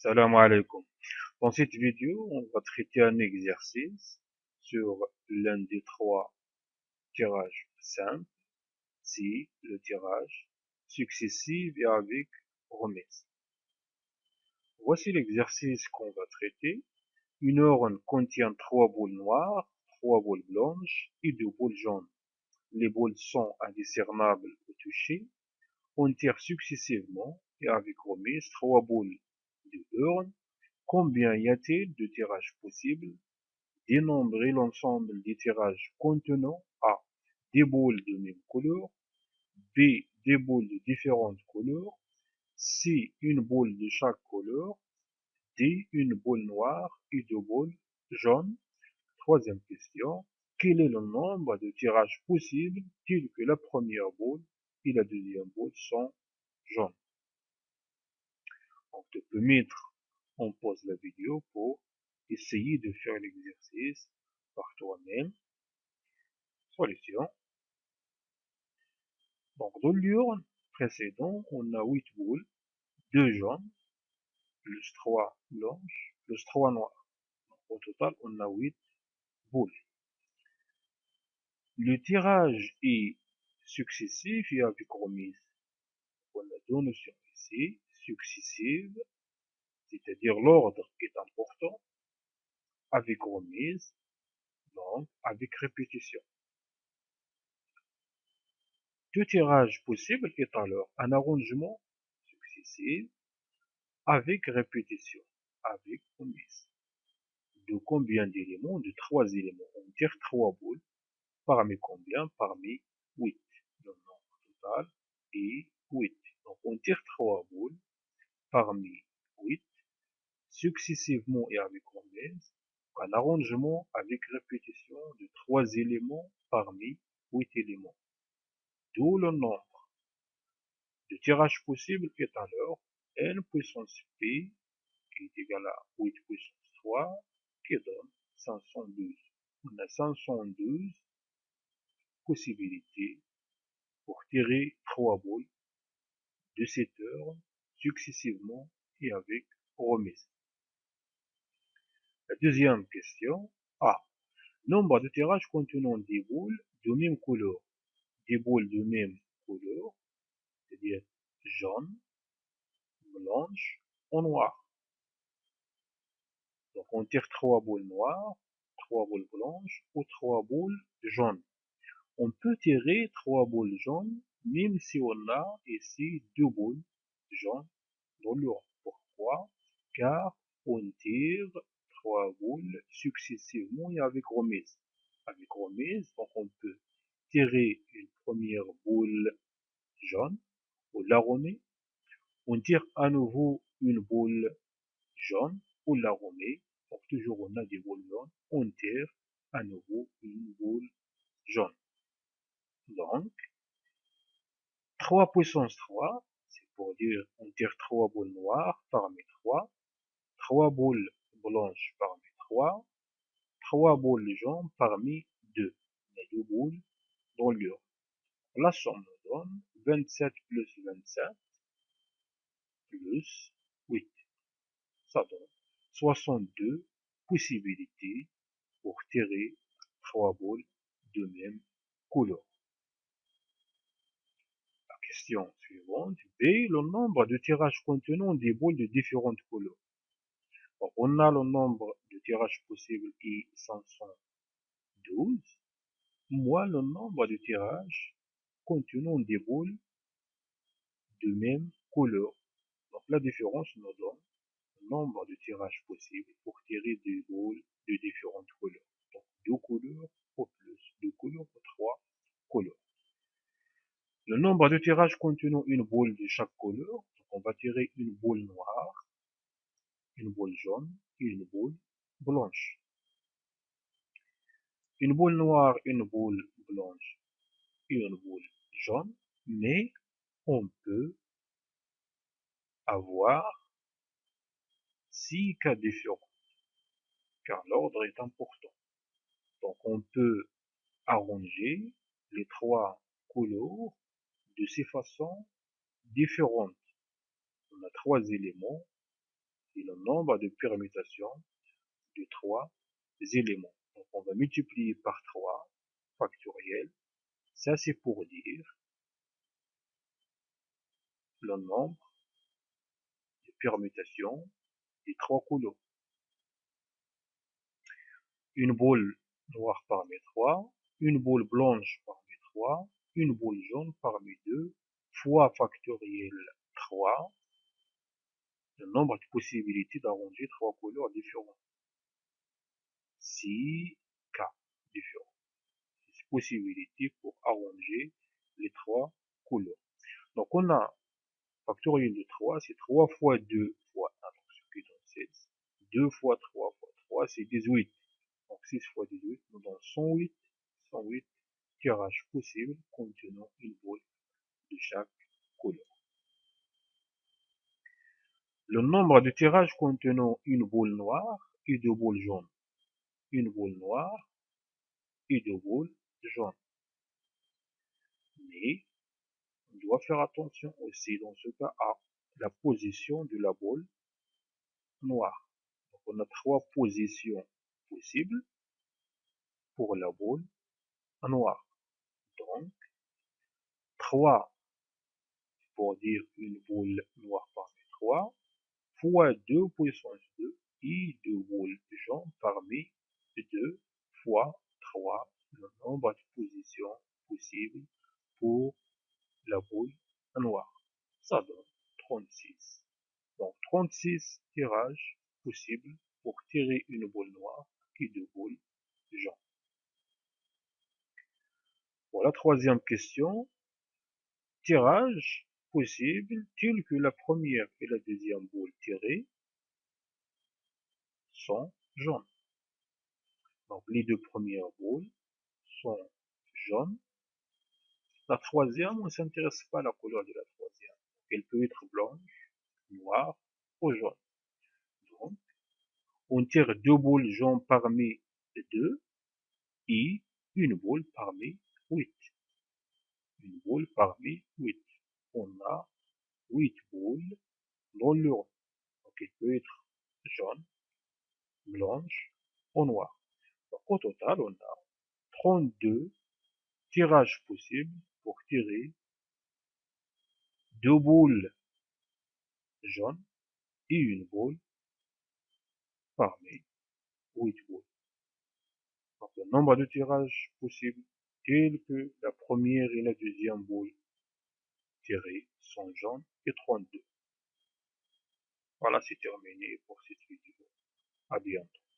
Salam alaikum. Dans cette vidéo, on va traiter un exercice sur l'un des trois tirages simples, si le tirage successif et avec remise. Voici l'exercice qu'on va traiter. Une urne contient 3 boules noires, 3 boules blanches et 2 boules jaunes. Les boules sont indiscernables au toucher. On tire successivement et avec remise 3 boules de urne. Combien y a-t-il de tirages possibles? Dénombrer l'ensemble des tirages contenant A. Des boules de même couleur, B. Des boules de différentes couleurs, C. Une boule de chaque couleur, D. Une boule noire et 2 boules jaunes. Troisième question. Quel est le nombre de tirages possibles tels que la première boule et la deuxième boule sont jaunes? Donc, tu peux mettre en pause la vidéo pour essayer de faire l'exercice par toi-même. Solution. Donc, dans l'urne précédent, on a 8 boules, 2 jaunes, plus 3 blanches, plus 3 noires. Donc, au total, on a 8 boules. Le tirage est successif et avec remise. On a deux notions ici, successive, c'est-à-dire l'ordre est important, avec remise, donc avec répétition. Deux tirages possibles est alors un arrangement successif avec répétition, avec remise. De combien d'éléments? De 3 éléments. On tire 3 boules. Parmi combien? Parmi 8. Le nombre total est 8. Donc on tire 3 boules parmi 8, successivement et avec remise. Un arrangement avec répétition de 3 éléments parmi 8 éléments. D'où le nombre de tirages possibles est alors n puissance p qui est égal à 8 puissance 3 qui donne 512. On a 512 possibilités pour tirer 3 boules de cette heure successivement et avec remise. La deuxième question. A. Nombre de tirages contenant des boules de même couleur. Des boules de même couleur, c'est-à-dire jaune, blanche ou noir. Donc on tire 3 boules noires, 3 boules blanches ou 3 boules jaunes. On peut tirer 3 boules jaunes même si on a ici 2 boules jaunes dans l'urne. Pourquoi? Car on tire 3 boules successivement et avec remise. Avec remise, donc on peut tirer une première boule jaune, on la remet, on tire à nouveau une boule jaune, on la remet, donc toujours on a des boules jaunes, on tire à nouveau une boule jaune. Donc, 3 puissance 3, c'est pour dire on tire 3 boules noires parmi 3, 3 boules blanches parmi 3, 3 boules jaunes parmi 2. Les 2 boules dans l'urne. La somme nous donne 27 plus 27 plus 8. Ça donne 62 possibilités pour tirer 3 boules de même couleur. La question suivante. B. Le nombre de tirages contenant des boules de différentes couleurs. Donc, on a le nombre de tirages possibles est 512, moins le nombre de tirages contenant des boules de même couleur. Donc, la différence nous donne le nombre de tirages possibles pour tirer des boules de différentes couleurs. Donc, 2 couleurs ou plus, 2 couleurs ou 3 couleurs. Le nombre de tirages contenant une boule de chaque couleur. Donc, on va tirer une boule noire, une boule jaune et une boule blanche. Une boule noire, une boule blanche et une boule jaune, mais on peut avoir 6 cas différents, car l'ordre est important. Donc on peut arranger les 3 couleurs de ces façons différentes. On a 3 éléments et le nombre de permutations de 3 éléments. Donc on va multiplier par 3 factoriel. Ça c'est pour dire le nombre de permutations des 3 couleurs. Une boule noire parmi 3, une boule blanche parmi 3, une boule jaune parmi 2, fois factoriel 3, le nombre de possibilités d'arranger 3 couleurs différentes. 6 cas différents. 6 possibilités pour arranger les 3 couleurs. Donc on a factoriel de 3, c'est 3 fois 2 fois 1, donc ce qui donne 16. 2 fois 3 fois 3, c'est 18. Donc 6 fois 18 nous donne 108 tirages possibles contenant une boule de chaque couleur. Le nombre de tirages contenant une boule noire et deux boules jaunes. Une boule noire et deux boules jaunes. Mais on doit faire attention aussi dans ce cas à la position de la boule noire. Donc on a 3 positions possibles pour la boule noire. Donc 3 pour dire une boule noire parmi 3 fois 2 puissance 2 et 2 boules jaunes parmi 2 fois 3, le nombre de positions possibles pour la boule noire. Ça donne 36. Donc 36 tirages possibles pour tirer une boule noire et 2 boules jaunes. Pour la troisième question, tirage possible tel que la première et la deuxième boule tirée sont jaunes. Donc les deux premières boules sont jaunes. La troisième, on ne s'intéresse pas à la couleur de la troisième. Elle peut être blanche, noire ou jaune. Donc, on tire 2 boules jaunes parmi 2 et une boule parmi 8. Une boule parmi 8. On a 8 boules dans le rond. Donc, elle peut être jaune, blanche ou noire. Donc, au total, on a 32 tirages possibles pour tirer 2 boules jaunes et une boule parmi 8 boules. Donc le nombre de tirages possibles tel que la première et la deuxième boule tirées sont jaunes et 32. Voilà, c'est terminé pour cette vidéo. À bientôt.